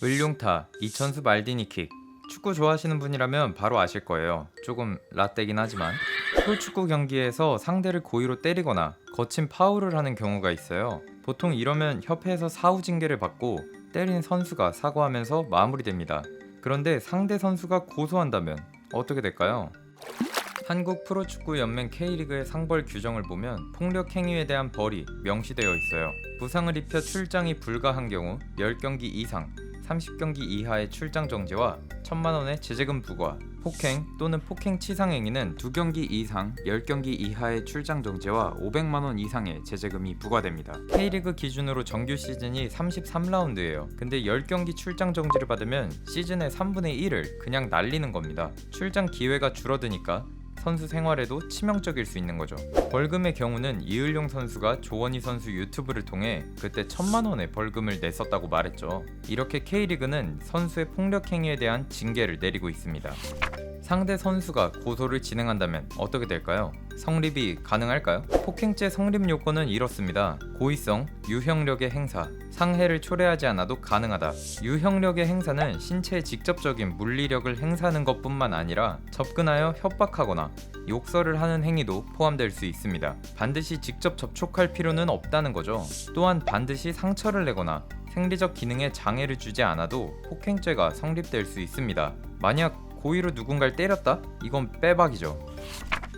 을룡타, 이천수 말디니킥. 축구 좋아하시는 분이라면 바로 아실 거예요. 조금 라떼긴 하지만 프로축구 경기에서 상대를 고의로 때리거나 거친 파울을 하는 경우가 있어요. 보통 이러면 협회에서 사후 징계를 받고 때린 선수가 사과하면서 마무리됩니다. 그런데 상대 선수가 고소한다면 어떻게 될까요? 한국 프로축구연맹 K리그의 상벌 규정을 보면 폭력 행위에 대한 벌이 명시되어 있어요. 부상을 입혀 출장이 불가한 경우 10경기 이상, 30경기 이하의 출장 정지와 1,000만 원의 제재금 부과, 폭행 또는 폭행치상 행위는 2경기 이상, 10경기 이하의 출장 정지와 500만 원 이상의 제재금이 부과됩니다. K리그 기준으로 정규 시즌이 33라운드예요. 근데 10경기 출장 정지를 받으면 시즌의 3분의 1을 그냥 날리는 겁니다. 출장 기회가 줄어드니까 선수 생활에도 치명적일 수 있는 거죠. 벌금의 경우는 이을용 선수가 조원희 선수 유튜브를 통해 그때 1,000만 원의 벌금을 냈었다고 말했죠. 이렇게 K리그는 선수의 폭력 행위에 대한 징계를 내리고 있습니다. 상대 선수가 고소를 진행한다면 어떻게 될까요? 성립이 가능할까요? 폭행죄 성립 요건은 이렇습니다. 고의성, 유형력의 행사, 상해를 초래하지 않아도 가능하다. 유형력의 행사는 신체에 직접적인 물리력을 행사하는 것뿐만 아니라 접근하여 협박하거나 욕설을 하는 행위도 포함될 수 있습니다. 반드시 직접 접촉할 필요는 없다는 거죠. 또한 반드시 상처를 내거나 생리적 기능에 장애를 주지 않아도 폭행죄가 성립될 수 있습니다. 만약 고의로 누군가를 때렸다? 이건 빼박이죠.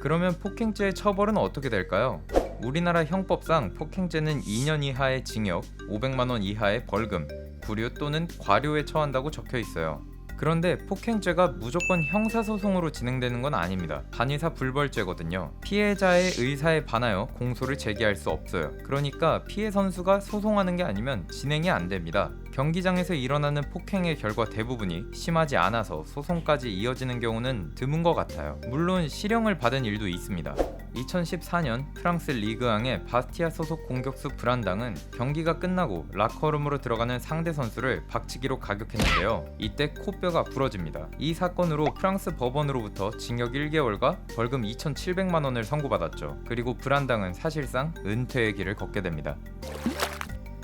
그러면 폭행죄의 처벌은 어떻게 될까요? 우리나라 형법상 폭행죄는 2년 이하의 징역, 500만 원 이하의 벌금, 구류 또는 과료에 처한다고 적혀 있어요. 그런데 폭행죄가 무조건 형사소송으로 진행되는 건 아닙니다. 반의사 불벌죄거든요. 피해자의 의사에 반하여 공소를 제기할 수 없어요. 그러니까 피해 선수가 소송하는 게 아니면 진행이 안 됩니다. 경기장에서 일어나는 폭행의 결과 대부분이 심하지 않아서 소송까지 이어지는 경우는 드문 것 같아요. 물론 실형을 받은 일도 있습니다. 2014년 프랑스 리그앙의 바스티아 소속 공격수 브란당은 경기가 끝나고 라커룸으로 들어가는 상대 선수를 박치기로 가격했는데요. 이때 코뼈가 부러집니다. 이 사건으로 프랑스 법원으로부터 징역 1개월과 벌금 2,700만 원을 선고받았죠. 그리고 브란당은 사실상 은퇴의 길을 걷게 됩니다.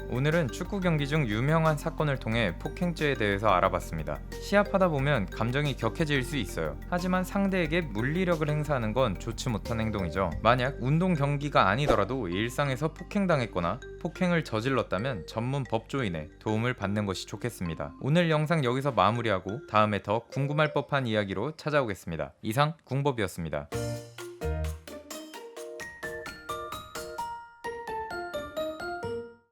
오늘은 축구 경기 중 유명한 사건을 통해 폭행죄에 대해서 알아봤습니다. 시합하다 보면 감정이 격해질 수 있어요. 하지만 상대에게 물리력을 행사하는 건 좋지 못한 행동이죠. 만약 운동 경기가 아니더라도 일상에서 폭행당했거나 폭행을 저질렀다면 전문 법조인의 도움을 받는 것이 좋겠습니다. 오늘 영상 여기서 마무리하고 다음에 더 궁금할 법한 이야기로 찾아오겠습니다. 이상 궁법이었습니다.